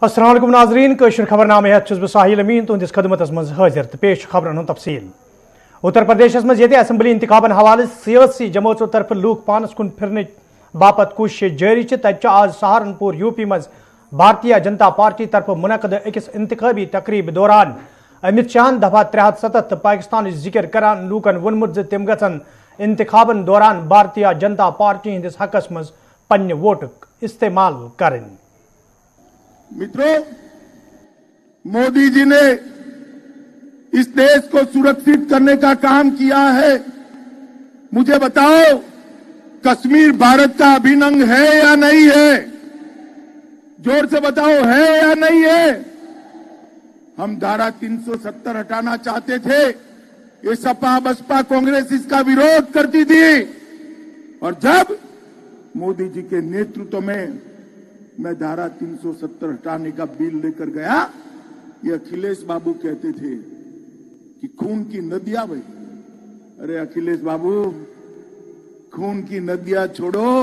अस्सलाम वालेकुम नाजरीन कशर खबरनामे हेत बह साहिल अमीन तुंदिस खदमत मज हाजिर तो पेश खबरन हूं तफसील। उत्तर प्रदेश मज ये असम्बली इंतखाबन हवाले सियासी जमातों तरफ लूक पानस कुन फिरने बापत कोशिश जारी तत आज सहारनपुर यूपी मज भारतीय जनता पार्टी तरफ मुनक़द अकिस इंतखाबी तकरीब दौरान अमित शाहन दफा 377 पाकिस्तान जिक्र करान लूकन वोनमुत तम गन इंतखाबन दौरान भारतीय जनता पार्टी हंदिस हकस मज पन्ने वोटुक इस्तेमाल करें। मित्रों, मोदी जी ने इस देश को सुरक्षित करने का काम किया है। मुझे बताओ, कश्मीर भारत का अभिन्न अंग है या नहीं है? जोर से बताओ, है या नहीं है? हम धारा 370 हटाना चाहते थे। ये सपा बसपा कांग्रेस इसका विरोध करती थी और जब मोदी जी के नेतृत्व में मैं धारा 370 हटाने का बिल लेकर गया, ये अखिलेश बाबू कहते थे कि खून की नदियां बही। अरे अखिलेश बाबू, खून की नदियां छोड़ो,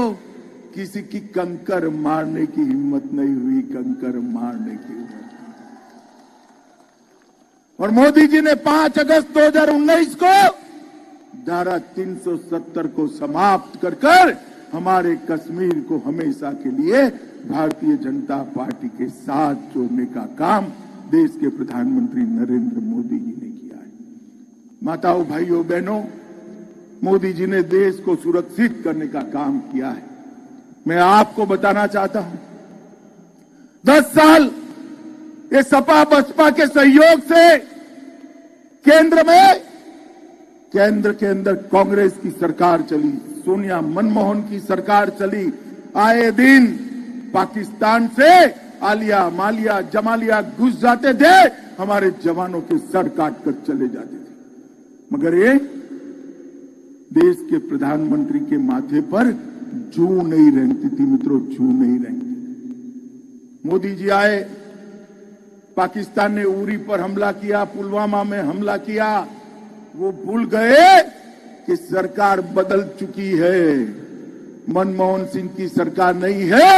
किसी की कंकर मारने की हिम्मत नहीं हुई, कंकर मारने की हिम्मत। और मोदी जी ने 5 अगस्त 2019 को धारा 370 को समाप्त कर हमारे कश्मीर को हमेशा के लिए भारतीय जनता पार्टी के साथ जोड़ने का काम देश के प्रधानमंत्री नरेंद्र मोदी जी ने किया है। माताओं, भाइयों, बहनों, मोदी जी ने देश को सुरक्षित करने का काम किया है। मैं आपको बताना चाहता हूं, 10 साल ये सपा बसपा के सहयोग से केंद्र के अंदर कांग्रेस की सरकार चली, सोनिया मनमोहन की सरकार चली। आए दिन पाकिस्तान से आलिया मालिया जमालिया घुस जाते थे, हमारे जवानों के सर काट कर चले जाते थे। मगर ये देश के प्रधानमंत्री के माथे पर जू नहीं रेंगती थी। मित्रों, जू नहीं रेंगती। मोदी जी आए, पाकिस्तान ने उरी पर हमला किया, पुलवामा में हमला किया। वो भूल गए कि सरकार बदल चुकी है। मनमोहन सिंह की सरकार नहीं है,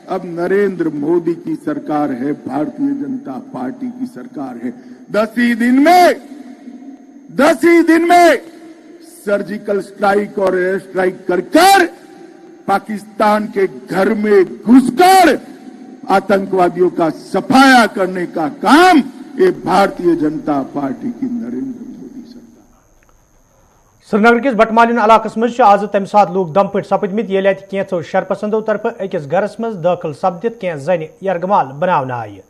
अब नरेंद्र मोदी की सरकार है, भारतीय जनता पार्टी की सरकार है। 10 ही दिन में सर्जिकल स्ट्राइक और एयर स्ट्राइक कर पाकिस्तान के घर में घुसकर आतंकवादियों का सफाया करने का काम ये भारतीय जनता पार्टी की नरेंद्र मोदी सरकार। श्रीनगर किस बटमालिन इलाकस मज आज तम सात लोग दम पट सपदमित ये कैंसो शरपसंदों तरफ अकिस घरस मज दाखिल सपदित कैं जन यरगमाल बनावना आय।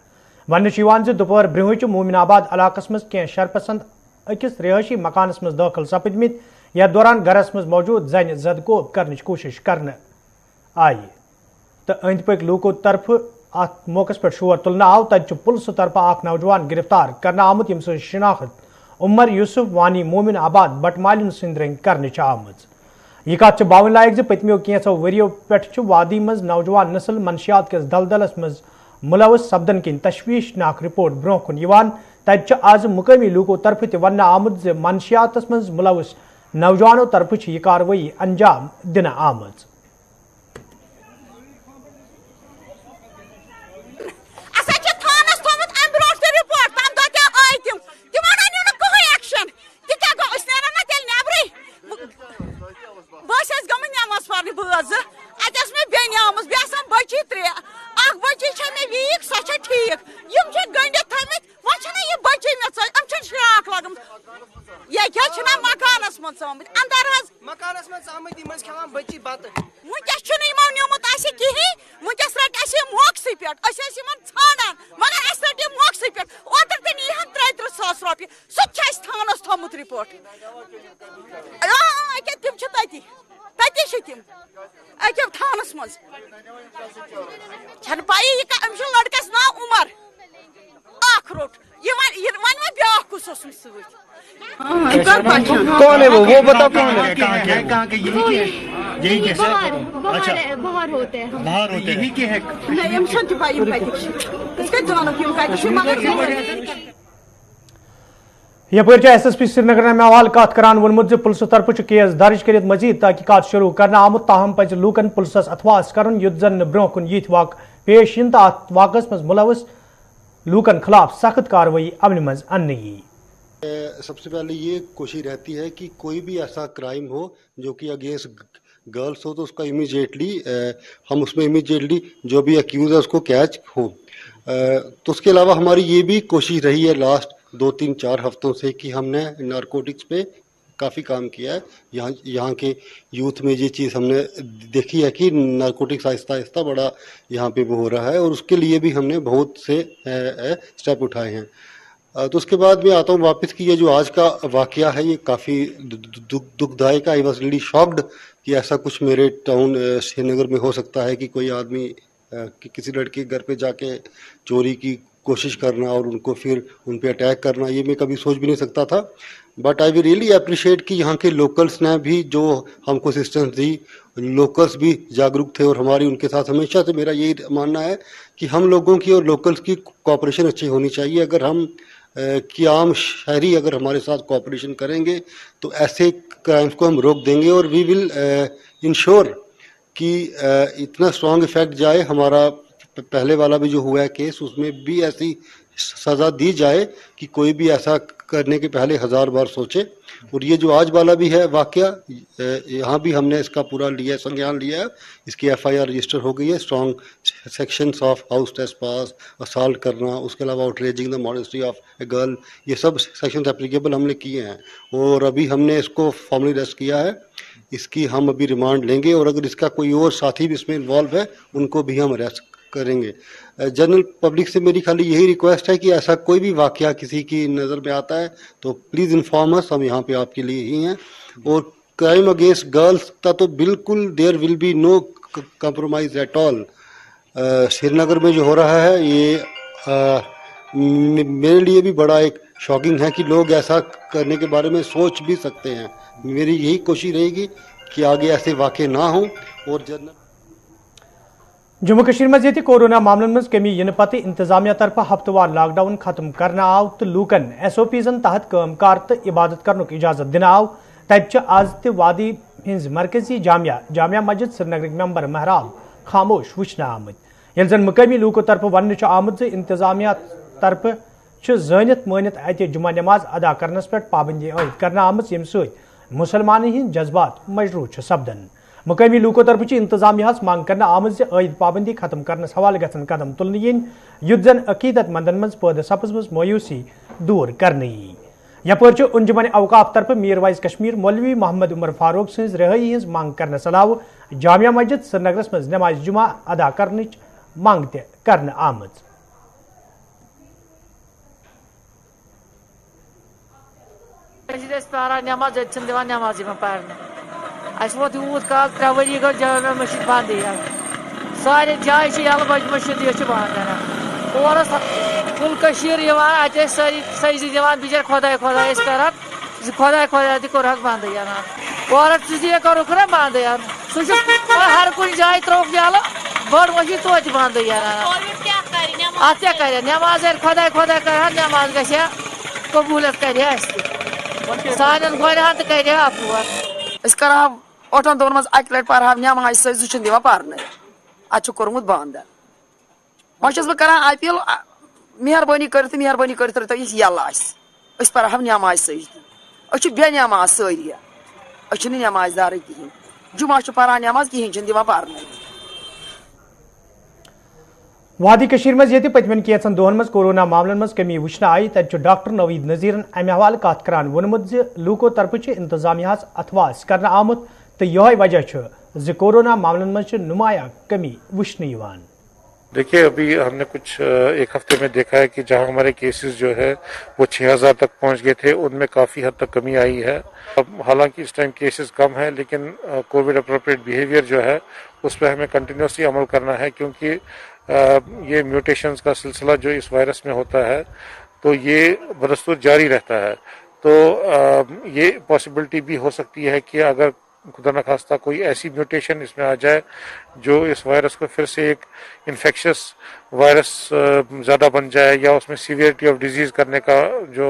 वन दोपहर ब्रोह मोमिनाबाद इलाकस मज कैं शरपसंद अकिस रिहायशी मकानस मज दाखिल सपदमित, यथ दौरान घरस मज मौजूद जन जदकोब करने कोशिश करने आय तो अंद पक लूको तरफ अत मौके पर शोर तुलना आव। तत पुलिस तरफ अख नौजवान गिरफ्तार करना आमुत यम सज शिनाख्त उमर यूसुफ वानी मोमिन आबाद बटमालिन सिंद रंग करने आमज। यह कत बावन लायक पतमो कैंसो वरियो पे वादी मज नौजवान नस्ल मनशियात किस दलदलस मज मुलवस सपदन किन तशवीशनाक रिपोर्ट ब्रोह कुन तत आज मुकामी लूको तरफ तन आमुत मनशियातस मज मुलवस नौजवानों तरफ यह कार्रवाई अंजाम दिन आमज। लड़कस नाव उमर रोट कौन है वो बताओ कौन है? कहाँ के यही के अच्छा बाहर होते हैं यही के है यपर एसएसपी श्रीनगर में हवाल कत करान वोनमुत पुलिस तरफ केस दर्ज कर मजीद तहकीकात शुरू करना आमुत, ताहम पज लूकन पुलिस अथवास कर युत जन ब्रोह कुन यिथ वाक پیش ین تو ات واقعس مز ملوث لوکن خلاف سخت کاروٲیی عملہِ منٛز اننہٕ یی. سب سے پہلے یہ کوشش رہتی ہے کہ کوئی بھی ایسا کرائم ہو جو کہ اگینسٹ گرلس ہو تو اس کا ہم اس میں امیجیٹلی جو بھی ایکیوز ہے اس کو کیچ ہو. تو اس کے علاوہ ہماری یہ بھی کوشش رہی ہے لاسٹ 2-3-4 ہفتوں سے کہ ہم نے نارکوٹکس پہ کافی کام کیا ہے. یہاں کے یوتھ میں یہ چیز ہم نے دیکھی ہے کہ نارکوٹکس آہستہ آہستہ بڑا یہاں پہ وہ ہو رہا ہے اور اس کے لیے بھی ہم نے بہت سے اسٹیپ اٹھائے ہیں. تو اس کے بعد میں آتا ہوں واپس کہ یہ جو آج کا واقعہ ہے یہ کافی دکھ دائک. آئی واز ریلی شاکڈ کہ ایسا کچھ میرے ٹاؤن سری نگر میں ہو سکتا ہے کہ کوئی آدمی کسی لڑکے کے گھر پہ جا کے چوری کی کوشش کرنا اور ان کو پھر ان پہ اٹیک کرنا. یہ میں کبھی سوچ بھی نہیں سکتا تھا. But I we really appreciate کہ یہاں کے لوکلس نے بھی جو ہم کو اسسٹنس دی, لوکلس بھی جاگروک تھے اور ہماری ان کے ساتھ ہمیشہ سے میرا یہی ماننا ہے کہ ہم لوگوں کی اور لوکلس کی کوآپریشن اچھی ہونی چاہیے. اگر ہم کہ عام شہری اگر ہمارے ساتھ کوآپریشن کریں گے تو ایسے کرائمز کو ہم روک دیں گے اور وی ول انشور کہ اتنا اسٹرانگ افیکٹ جائے. ہمارا پہلے والا بھی جو ہوا ہے کیس اس میں بھی ایسی سزا دی جائے کہ کوئی بھی ایسا کرنے کے پہلے 1000 بار سوچے. اور یہ جو آج والا بھی ہے واقعہ یہاں بھی ہم نے اس کا پورا لیا سنجھان لیا ہے. اس کی FIR رجسٹر ہو گئی ہے. Strong sections of house trace pass, assault کرنا, اس کے علاوہ آؤٹریجنگ دا ماڈesty آف اے گرل, یہ سب سیکشنز اپلیکیبل ہم نے کیے ہیں. اور ابھی ہم نے اس کو فارملی اریسٹ کیا ہے. اس کی ہم ابھی ریمانڈ لیں گے اور اگر اس کا کوئی اور ساتھی بھی اس میں انوالو ہے ان کو بھی ہم اریسٹ کریں گے. جنرل پبلک سے میری خالی یہی ریکویسٹ ہے کہ ایسا کوئی بھی واقعہ کسی کی نظر میں آتا ہے تو پلیز انفارم اس. ہم یہاں پہ آپ کے لیے ہی ہیں. اور کرائم اگینسٹ گرلس کا تو بالکل there will be no compromise at all. Srinagar میں جو ہو رہا ہے یہ میرے لیے بھی بڑا ایک شاکنگ ہے کہ لوگ ایسا کرنے کے بارے میں سوچ بھی سکتے ہیں. میری یہی کوشش رہے گی کہ آگے ایسے واقع نہ ہوں. اور جموں کشمیر مز یہ کورونا معاملن مز کمی ین پتہ انتظامیہ طرف ہفتہ وار لاک ڈاؤن ختم کرنا آو تو لوکن SOPزن تحت کام کار تو عبادت کرنک اجازت دن آو. تب آز تہ وادی ہز مرکزی جامعہ مسجد سری نگر ممبر محراب خاموش وچھنا آمت. یل زن مقامی لوکو طرف ون آمت انتظامیہ طرف زانت مانت اتہ جمعہ نماز ادا کرنس پہ پابندی عائد کرنا آمت یم ست مسلمان ہند جذبات مجروح سپدن. مقامی لوکو طرف انتظامیہ مانگ کرنا آمت عائد پابندی ختم کرنس حوالہ گھن قدم تلن ین یت زن عقیدت مندن مز پید سپزمز مایوسی دور کرنے یی. یپر انجمن اوقاف طرف میر وائز کشمیر مولوی محمد عمر فاروق سز رہائی ہز مانگ کرنس علاوہ جامعہ مسجد سری نگرس مز نماز جمعہ ادا کرنچ مانگ تہ کرنے آمت. نماز نماز پڑھنے اس ووت یوت کال 3 ؤری گو جامع مسجد بند سارے جائیں یل بج مسجد یہ بند اورس کل ات سجد دان بچار خدا خدا کران خدا خدا تہ کورک بند اورت یہ کورک نا بند سہ ہر کن جائیں تروک یل بڑ مسجد توتہ بند ات کیا کر نماز خدا خدا کر نماز گھِ قبولیت کر سان گۄڈٕہن تہِ کرِ اپور أسۍ کرہاو 8 دۄہن منٛز اکہِ لٹہِ پرہاو نٮ۪ماز سۭتۍ زٕ چھِنہٕ دِوان پرنہٕ اتھ چھُ کوٚرمُت بنٛد. وۄنۍ چھس بہٕ کران اپیٖل مہربٲنی کٔرِتھ رٔٹِو یہِ یلہٕ اسہِ أسۍ پرہاو نٮ۪ماز سۭتۍ. أسۍ چھِ بے نٮ۪ماز سٲری أسۍ چھِنہٕ نٮ۪ماز دارٕے کِہینۍ. جمعہ چھُ پران نٮ۪ماز کِہینۍ چھِنہٕ دِوان پرنہٕ. وادی کشمیر مز یہ پتمن کینژن دہن مز کورونا معاملن مز کمی وچھنا آئی. تب ڈاکٹر نوید نذیرن امہ حوالہ کت کران وونمت لوکو طرف انتظامیہ اتواس کرنا آمت تو یہ وجہ کورونا معاملن مز نمایاں کمی وچھنے یوان. دیکھیے ابھی ہم نے کچھ ایک ہفتے میں دیکھا ہے کہ جہاں ہمارے کیسز جو ہے وہ 6000 تک پہنچ گئے تھے ان میں کافی حد تک کمی آئی ہے. اب حالانکہ اس ٹائم کیسز کم ہیں لیکن کووڈ اپروپریٹ بیہیویئر جو ہے اس پہ ہمیں کنٹینیوسلی عمل کرنا ہے کیونکہ یہ میوٹیشنز کا سلسلہ جو اس وائرس میں ہوتا ہے تو یہ بدستور جاری رہتا ہے. تو یہ پاسبلٹی بھی ہو سکتی ہے کہ اگر खुदा न खास्ता कोई ऐसी म्यूटेशन इसमें आ जाए जो इस वायरस को फिर से एक इन्फेक्शस वायरस ज़्यादा बन जाए, या उसमें सीवियरिटी ऑफ डिजीज़ करने का जो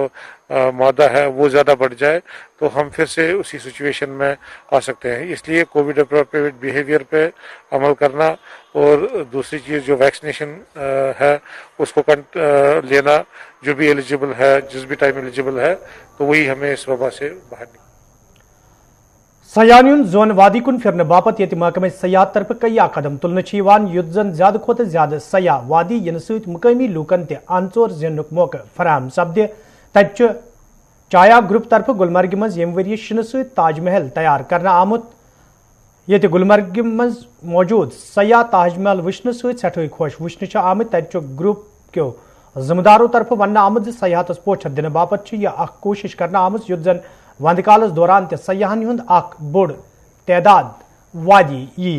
मादा है वो ज़्यादा बढ़ जाए, तो हम फिर से उसी सिचुएशन में आ सकते हैं। इसलिए कोविड अप्रोप्रिएट बिहेवियर पे अमल करना, और दूसरी चीज़ जो वैक्सीनेशन है उसको लेना, जो भी एलिजिबल है, जिस भी टाइम एलिजिबल है, तो वही हमें इस वबा से बाहर निकल। सयानियुन जोन वादी कुन फिरने बापत ये महकमे सयाहत तरफ कई कदम तुलने युद्ध जन ज्यादा खोत ज्यादा सयाह वादी इन सकामी लूकन तंचोर जिन्नुक मौका फराहम सपदे। तत चाया ग्रुप तरफ गुलमर्ग मज यम वरी शिन ताज महल तैयार करना आमुत। ये गुलमर्ग मज मौजूद सयाह ताज महल वुचन सठे खुश वुचन आमत। तत ग्रुप क्यों जिम्मेदारों तरफ वन आमद सयाहत पोछर दिन बापत यह कोशिश करना आमत युद्ध जन वंद कालस दौरान सयाहन हुंद बोड़ तादाद वादी यी।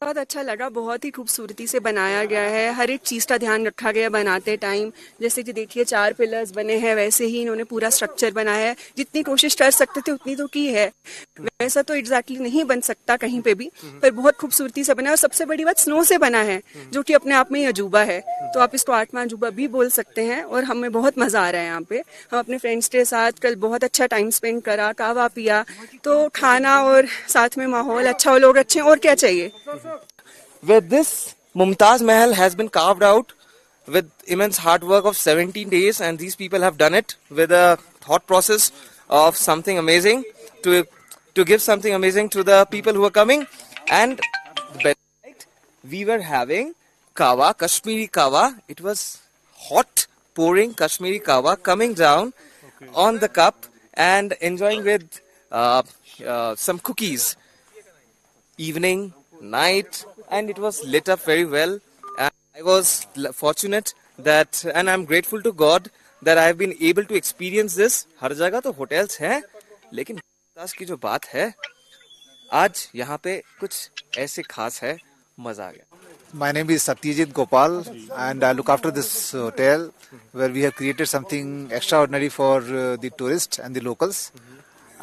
बहुत अच्छा लगा, बहुत ही खूबसूरती से बनाया गया है, हर एक चीज़ का ध्यान रखा गया बनाते टाइम। जैसे कि देखिए 4 पिलर्स बने हैं, वैसे ही इन्होंने पूरा स्ट्रक्चर बनाया है। जितनी कोशिश कर सकते थे उतनी तो की है, वैसा तो एग्जैक्टली नहीं बन सकता कहीं पे भी, पर बहुत खूबसूरती से बना है। और सबसे बड़ी बात स्नो से बना है, जो कि अपने आप में ही अजूबा है, तो आप इसको 8वां अजूबा भी बोल सकते हैं। और हमें बहुत मजा आ रहा है यहाँ पे। हम अपने फ्रेंड्स के साथ कल बहुत अच्छा टाइम स्पेंड करा, कावा पिया, तो खाना और साथ में माहौल अच्छा, लोग अच्छे, और क्या चाहिए। With this, Mumtaz Mahal has been carved out with immense hard work of 17 days, and these people have done it with a thought process of something amazing to give something amazing to the people who are coming. And we were having kawa, Kashmiri kawa. It was hot, pouring Kashmiri kawa coming down on the cup and enjoying with some cookies. Evening, night, and it was lit up very well. And I was fortunate that, and I'm grateful to God that I have been able to experience this. हर जगह तो hotels हैं, लेकिन मुमताज की जो बात है, आज यहाँ पे कुछ ऐसे खास है, मजा आ गया। My name is Satyajit Gopal, and I look after this hotel where we have created something extraordinary for the tourists and the locals.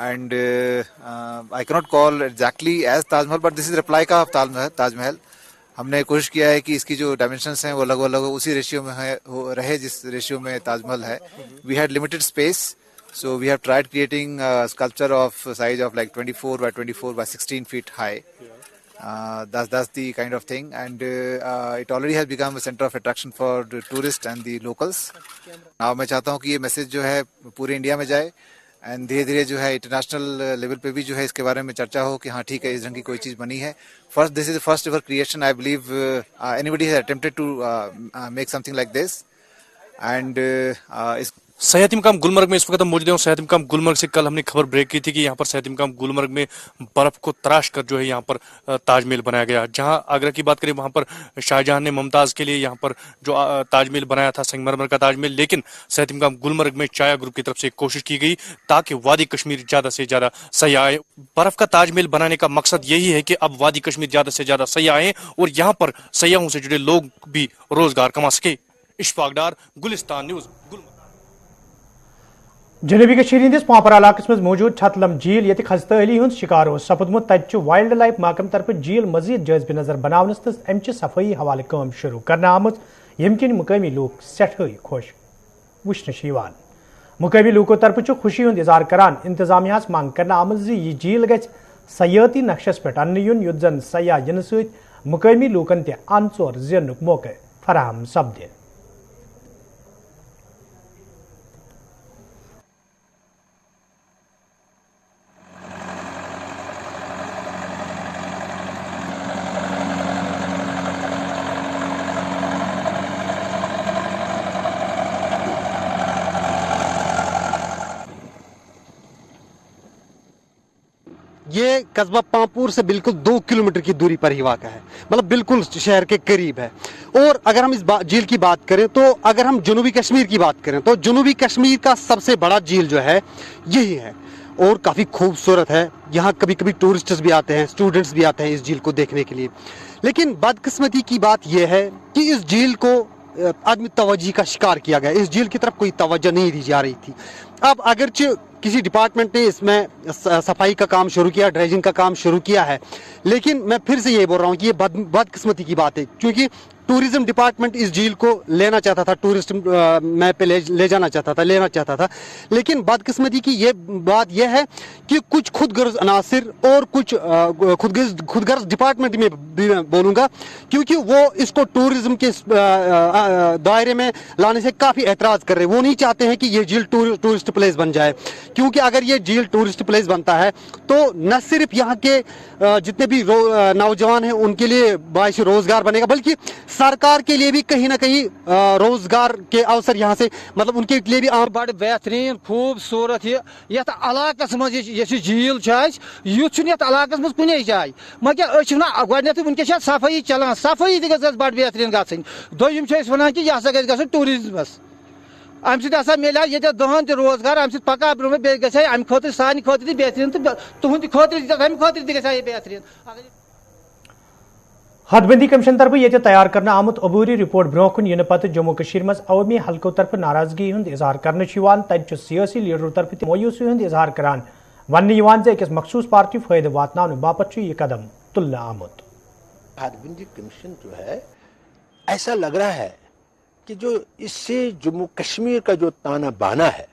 And I cannot call exactly as Taj Mahal, but this is replica of Taj Mahal. हमने कोशिश किया है कि इसकी जो dimensions हैं वो लगभग उसी रेशियो में है रहे जिस रेशियो में ताज महल है. We had limited space, so we have tried creating a sculpture of size of like 24 by 24 by 16 feet high. That's the kind of thing, and it already has become a center of attraction for the tourists and the locals. Now मैं चाहता हूँ कि ये message जो है पूरे India में जाए, एंड धीरे धीरे जो है इंटरनेशनल लेवल पे भी जो है इसके बारे में चर्चा हो कि हाँ ठीक है, इस रंग की कोई चीज़ बनी है. First, this is the first ever creation. I believe anybody has attempted to make something like this. And इस सयाहती मकाम गुलमर्ग में इस वक्त हम मौजूद हैं. सयाहती मकाम गुलमर्ग से कल हमने खबर ब्रेक की थी कि यहाँ पर सयाहती मकाम गुलमर्ग में बर्फ को तराश कर जो है यहाँ पर ताजमहल बनाया गया. जहाँ आगरा की बात करें वहाँ पर शाहजहां ने मुमताज के लिए यहाँ पर जो ताजमहल बनाया था, संगमरमर का ताजमहल, लेकिन सयाहती मकाम गुलमर्ग में चाया ग्रुप की तरफ से कोशिश की गई ताकि वादी कश्मीर ज्यादा से ज्यादा सयाह आए. बर्फ का ताजमहल बनाने का मकसद यही है कि अब वादी कश्मीर ज्यादा से ज्यादा सयाह आए और यहाँ पर सयाहों से जुड़े लोग भी रोजगार कमा सके. इशफाक डार, गुलिस्तान न्यूज, गुलमर्ग. जनूबी कश्मीर हंदिस पांपरा इलाकस मज मौजूद छतलम झील ये खजत अली हुंद शिकार सपदमुत. तत वाइल्ड लाइफ महकम तरफ झील मजीद जायज नजर बनावनस तो अमच सफाई हवाले काम शुरू करना आमत, यम किन मुकामी लोग सठे खुश वुचन. मुकामी लोकों तरफ खुशी हुंद इजहार करान इंतजामिया मांग करना आमत यह झील गछ सयाती नक्शस पे अन्न युन युद्ध जन सयाह इन मुकामी लोकन अनचोर जेनुक मौके फराहम सपदे. ये कस्बा पामपुर से बिल्कुल 2 किलोमीटर की दूरी पर ही वाक़ा है, मतलब बिल्कुल शहर के करीब है. और अगर हम इस झील की बात करें तो अगर हम जनूबी कश्मीर की बात करें तो जनूबी कश्मीर का सबसे बड़ा झील जो है यही है और काफ़ी खूबसूरत है. यहाँ कभी कभी टूरिस्ट्स भी आते हैं, स्टूडेंट्स भी आते हैं इस झील को देखने के लिए. लेकिन बदकिस्मती की बात यह है कि इस झील को आदमी तवज्जो का शिकार किया गया। इस झील की तरफ कोई तवज्जो नहीं दी जा रही थी। अब अगरचे किसी डिपार्टमेंट ने इसमें सफाई का काम शुरू किया, ड्रेजिंग का काम शुरू किया है, लेकिन मैं फिर से ये बोल रहा हूँ कि ये बदकिस्मती की बात है, क्योंकि टूरिज्म डिपार्टमेंट इस झील को लेना चाहता था, टूरिस्ट मैप पे ले जाना चाहता था, लेना चाहता था, लेकिन बदकिस्मती की ये बात यह है कि कुछ खुदगर्ज अनासिर और कुछ खुदगर्ज डिपार्टमेंट में भी मैं बोलूँगा, क्योंकि वो इसको टूरिज्म के दायरे में लाने से काफ़ी एतराज़ कर रहे हैं। वो नहीं चाहते हैं कि ये झील टूरिस्ट प्लेस बन जाए, क्योंकि अगर ये झील टूरिस्ट प्लेस बनता है तो न सिर्फ यहाँ के जितने भी नौजवान हैं उनके लिए बाइश रोजगार बनेगा, बल्कि सरकार के लिए भी कहीं ना कहीं रोजगार के अवसर यहाँ से मतलब उनके लिए भी बड़ बेहतरीन खूबसूरत ये इलाकस मज झील युथ इलाकस मज कुने जाए मगर गो वनस सफाई चलान, सफाई तक बड़ बेहतरीन गई। दोम वन कि यह हसा गई टूरिज्मस अम सत मिले ये दहन तक रोजगार, अम पका ब्रो गई अम खुद सान खुद बेहतरीन तो तुहद खुद अम खुद गई बेहतरीन। हदबंदी कमीशन तरफ ये तैयार करना आमुत अबूरी रिपोर्ट ब्रोह कुन इन पत जम्मू कश्मीर मज अवामी हल्को तरफ नाराजगी हुंद इजहार करने तत सियासी लीडरों तरफ मायूसी हुंद इजहार करान वन अकिस मखसूस पार्टी फायदे वातनाने बापत यह कदम तुलना आमुत। हदबंदी कमीशन जो है ऐसा लग रहा है कि जो इससे जम्मू कश्मीर का जो ताना बाना है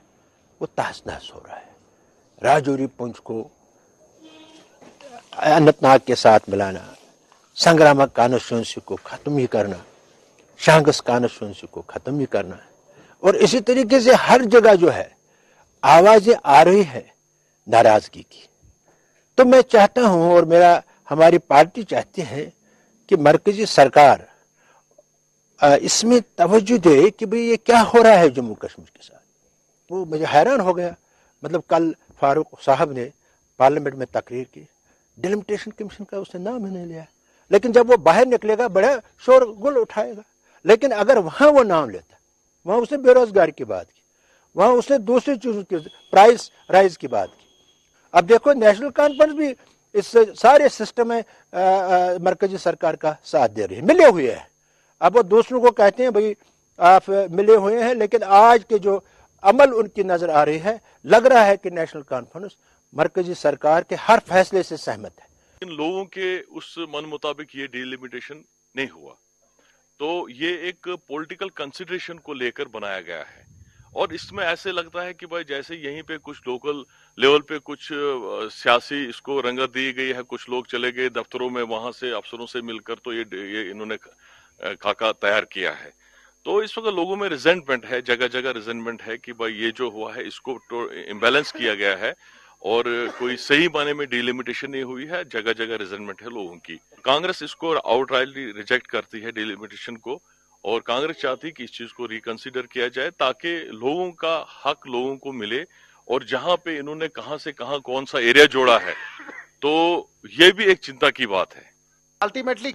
वो तहस नहस हो रहा है। राजौरी पुंछ को अनंतनाग के साथ मिलाना, संग्राम कॉन्स्टिट्यूंसी को खत्म ही करना, शांगस कॉन्स्टिट्यूंसी को खत्म ही करना, और इसी तरीके से हर जगह जो है आवाजें आ रही है नाराजगी की। तो मैं चाहता हूं और हमारी पार्टी चाहती है कि मरकजी सरकार इसमें तवज्जो दे कि भाई ये क्या हो रहा है जम्मू कश्मीर के साथ। वो मुझे हैरान हो गया, मतलब कल फारूक साहब ने पार्लियामेंट में तकरीर की, डिलिमिटेशन कमीशन का उसने नाम ही नहीं लिया, लेकिन जब वो बाहर निकलेगा बड़ा शोरगुल उठाएगा। लेकिन अगर वहां वो नाम लेता, वहां उसने बेरोजगारी की बात की, वहां उसने दूसरी चीजों की प्राइस राइज की बात की। अब देखो नेशनल कॉन्फ्रेंस भी इस सारे सिस्टम में मरकजी सरकार का साथ दे रही है, मिले हुए है। अब वो दूसरों को कहते हैं भाई आप मिले हुए हैं, लेकिन आज के जो अमल उनकी नजर आ रही है, लग रहा है कि नेशनल कॉन्फ्रेंस मरकजी सरकार के हर फैसले से सहमत है। इन लोगों के उस मन मुताबिक ये डिलिमिटेशन नहीं हुआ, तो ये एक पॉलिटिकल कंसिडरेशन को लेकर बनाया गया है। और इसमें ऐसे लगता है कि भाई जैसे यहीं पे कुछ लोकल लेवल पे कुछ सियासी इसको रंगत दी गई है, कुछ लोग चले गए दफ्तरों में, वहां से अफसरों से मिलकर तो ये इन्होंने खाका तैयार किया है। तो इस वक्त लोगों में रिजेंटमेंट है, जगह जगह रिजेंटमेंट है कि भाई ये जो हुआ है इसको इम्बैलेंस किया गया है और कोई सही माने में डिलिमिटेशन नहीं हुई है, जगह जगह रिजेंटमेंट है लोगों की। कांग्रेस इसको आउटराइटली रिजेक्ट करती है डिलिमिटेशन को, और कांग्रेस चाहती कि इस चीज को रिकंसिडर किया जाए ताकि लोगों का हक लोगों को मिले। और जहां पे इन्होंने कहां से कहां कौन सा एरिया जोड़ा है, तो ये भी एक चिंता की बात है। अल्टीमेटली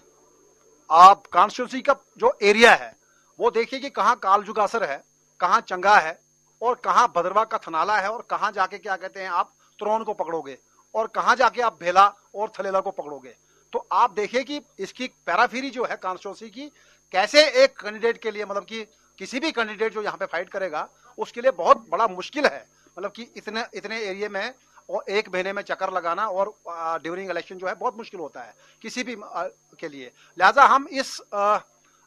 आप कॉन्स्टिट्यूंसी का जो एरिया है वो देखिए कि कहाँ कालजुगासर है, कहाँ चंगा है, और कहाँ भद्रवा का थनाला है, और कहाँ जाके क्या कहते हैं आप त्रोन को पकड़ोगे, और कहाँ जाके आप भेला और थलेला को पकड़ोगे। तो आप देखिए कि इसकी पैराफीरी जो है कॉन्स्टिट्यूंसी की, कैसे एक कैंडिडेट के लिए, मतलब कि किसी भी कैंडिडेट जो यहाँ पे फाइट करेगा उसके लिए बहुत बड़ा मुश्किल है, मतलब कि इतने एरिया में और एक महीने में चक्कर लगाना और ड्यूरिंग इलेक्शन जो है बहुत मुश्किल होता है किसी भी के लिए। लिहाजा हम इस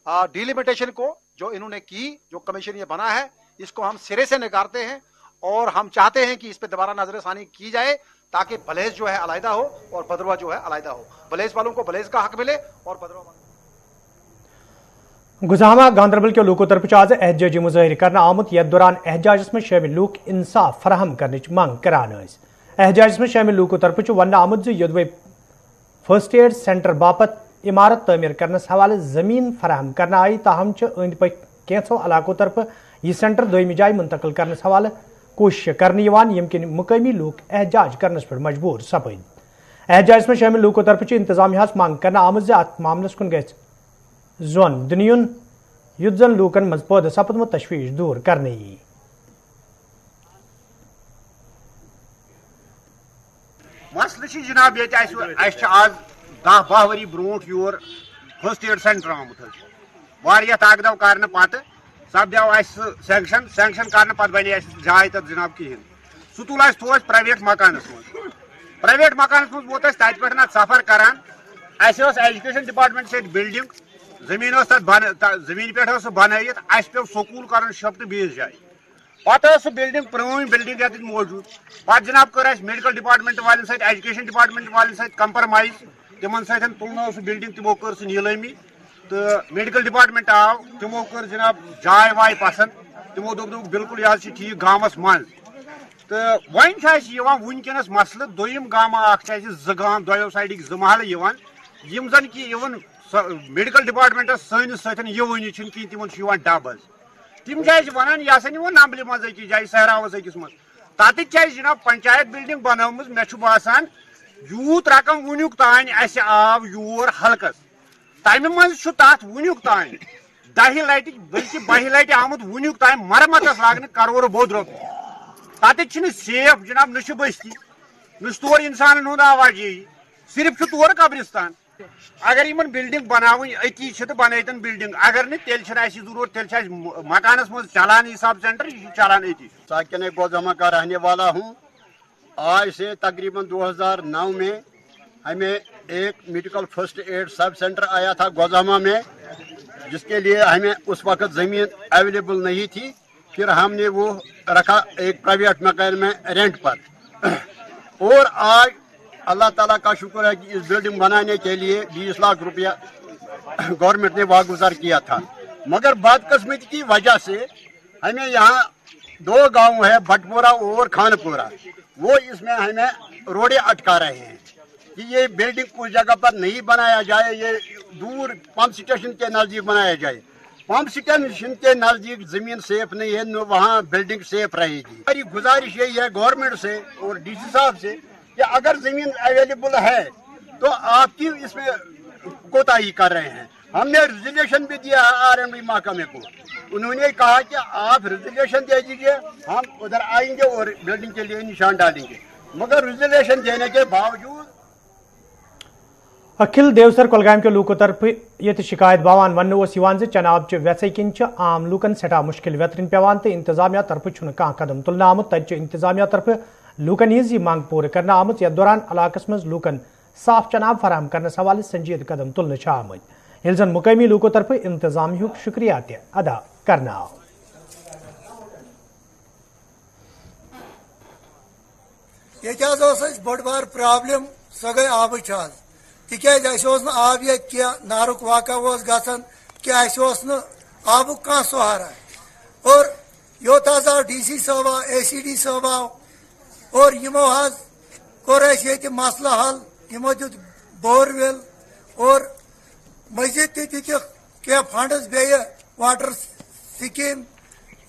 डिलिमिटेशन को जो इन्होंने की, जो कमीशन ये बना है, इसको हम सिरे से नकारते हैं और हम चाहते हैं कि इस पे दोबारा नजरसानी की जाए ताकि भलेस जो है अलहदा हो और भद्रवा जो है अलहदा हो। भलेस वालों को भलेस का हक मिले और भद्रवा गुजामा गांधरबल के लोगों तरफ आज एहतजाजी मुजाहिर करना आमुत यथ दौरान एहतजाज में शामिल लूक इंसाफ फराहम करने मंग करान। एहतजाज में शामिल लूकों तरफ वन आमुत जो योदवे फर्स्ट एड सेंटर बापत इमारत तमीर करने हवाले जमीन फराहम करना आई, ताहम अंद पक कैंसो इलाकों तरफ यह सेंटर दोयमी जाय मुंतकिल करने हवाले कोशिश करने यम किन मुकामी लोग एहतजाज करने पर मजबूर सपद। एहतजाज में शामिल लूकों तरफ इंतजामिया मंग करना आमुत अत मामलस कुन ग जोन दुनियन युद्ध जन लूकन मज पौध सपदमुत तशवीश दूर करने। मसल जनाब ये आज 10-12 वरी brought your first aid centre आमुत वारिया ताकदव करने पत सपद्याव सैंक्शन करने पत बने जाय तक जनाब कहें सह तुल थो प्राइवेट मकानस मज वोत तत पे सफर करान एजुकेशन डिपार्टमेंट से बिल्डिंग जमीन जमीन पे बनत पे स्कूल कर शिफ्ट बीस जाए पत बिल्डिंग पुरानी बिल्डिंग ये मौजूद पे जनाब कर मेडिकल डिपार्टमेंट वाले एजुकेशन डिपार्टमेंट वाले कंप्रोमाइज तिमन तुलनो बिल्डिंग तमो कर नीलामी तो मेडिकल डिपार्टमेंट आव तमो कर जनाब जाय वाय पसंद तमो दोप बिल्कुल यह ठीक गामस मज तो वन वनकस मसल दोम गामा ज गाम दो साइड ज महल यम जन कि इवन मेडिकल डिपार्टमेंट सैनिस सवनी कहीं तिमन डब तम वन यह सा वो नंबल मज अकिस जाए सहरावस अकिस मज तत जनाब पंचायत बिल्डिंग बनम मे बसान यूत रकम वनुक तान आव योर हल्कस तमें मज तथ वनुक तान 10 लट बल्कि 12 लट आमुत वनुक तान मरम्मत लागन करोड़ बोध रुपये तत सेफ जनाब न बस्ती न तौर इंसान हूं आवाजाही सिर्फ तौर कब्रिस्तान अगर इन बिल्डिंग बनावन अती बनतन बिल्डिंग अगर नहीं तेल जरूरत तेल मकानस मज चलान हिसाब सेंटर यह चलान अती। साकिन गोजमा का रहने वाला हूँ। आज से तकरीबन 2009 में हमें एक medical first aid sub centre आया था गोजामा में, जिसके लिए हमें उस वक्त ज़मीन अवेलेबल नहीं थी। फिर हमने वो रखा एक प्राइवेट मकान में रेंट पर। और आज अल्लाह ताला का शुक्र है कि इस बिल्डिंग बनाने के लिए 20 लाख रुपया गवर्नमेंट ने वागुजार किया था। मगर बदकिस्मती की वजह से हमें यहाँ 2 गांव है, भटपुरा और खानपुरा, वो इसमें हमें रोडे अटका रहे हैं कि ये बिल्डिंग उस जगह पर नहीं बनाया जाए, ये दूर पंप स्टेशन के नज़दीक बनाया जाए। पंप स्टेशन के नज़दीक ज़मीन सेफ नहीं है, न वहाँ बिल्डिंग सेफ रहेगी। हमारी गुजारिश यही है गवर्नमेंट से और डीसी साहब से कि अगर ज़मीन अवेलेबल है तो आप क्यों इसमें कोताही कर रहे हैं। हमने रिजर्वेशन भी दिया है RMD महकमे को, उन्होंने कहा कि आप रिजर्वेशन दे दीजिए, हम उधर आएंगे और बिल्डिंग के लिए निशान डालेंगे। मगर रिजर्वेशन देने के बावजूद अखिल देवसर कोलगाम के लूकों तरफ ये शिकायत बावान वन चनाब वेसै किन आम लूकन सठा मुश्किल वेतरन पेवान तो इंतजामिया तरफ कह कदम तुलना आमुत तत इंतजामिया तरफ लूकन हज मांग पूर करना आमुत। यथ दौरान इलाकस मज लूकन साफ चनाब फराहम करने हवाले संजीद कदम तुलने आमुत, यह जन मुकामी लूकों तरफ इंतजामिया शुक्रिया अदा करना आव। ये बड़ बार प्रॉब्लम सो गई आब तिज आब ये नारुक वाक़ा गसन कि आबुक कह सहारा। और योत आव DC साहब आव, ACD साहब आव और यमो कोर ये मसला हल, यमो दित बोरवेल और मजीद क्या फंड्स बे वाटर स्कीम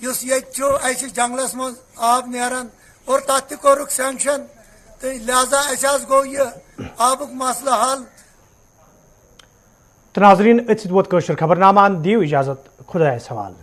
युस ये जंगलस मज आब नेरान और तथ कोरुक सैंक्शन, तो लिहाजा गो यह आबुक मसला हल। नाज़रीन खबरनामा दियो इजाजत, खुदा सवाल।